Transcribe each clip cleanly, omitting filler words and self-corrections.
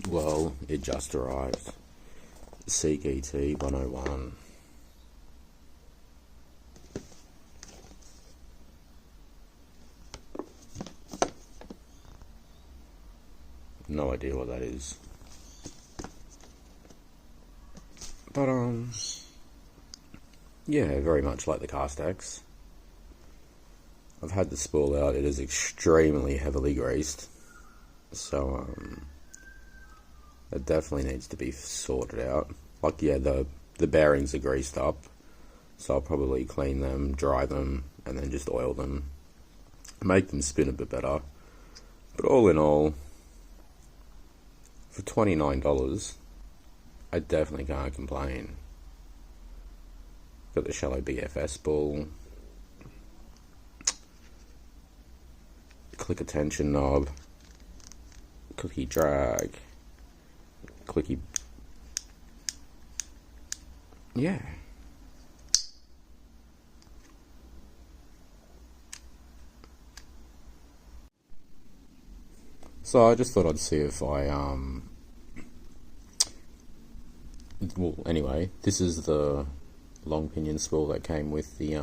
Well, it just arrived. Seek ET 101. No idea what that is. But, yeah, very much like the Castex. I've had the spool out. It is extremely heavily greased. So, it definitely needs to be sorted out. Like, yeah, the bearings are greased up. So I'll probably clean them, dry them, and then just oil them. Make them spin a bit better. But all in all, for $29, I definitely can't complain. Got the shallow Bfs spool, clicker tension knob, clicky drag, clicky, yeah. So I just thought I'd see if well, anyway, this is the long pinion spool that came with the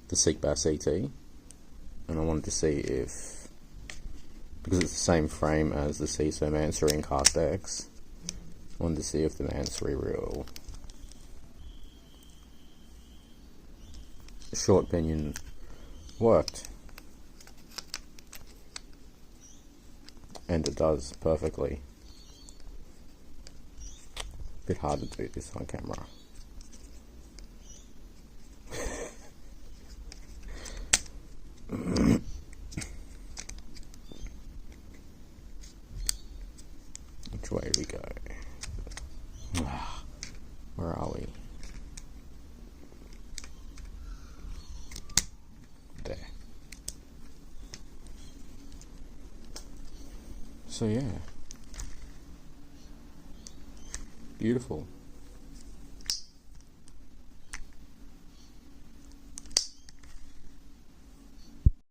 SeekBass ET, and I wanted to see if, because it's the same frame as the seasir, mansory and Castex, I wanted to see if the mansory reel short pinion worked. And it does perfectly. Bit hard to do this on camera. Which way do we go? Where are we? There. So yeah. Beautiful.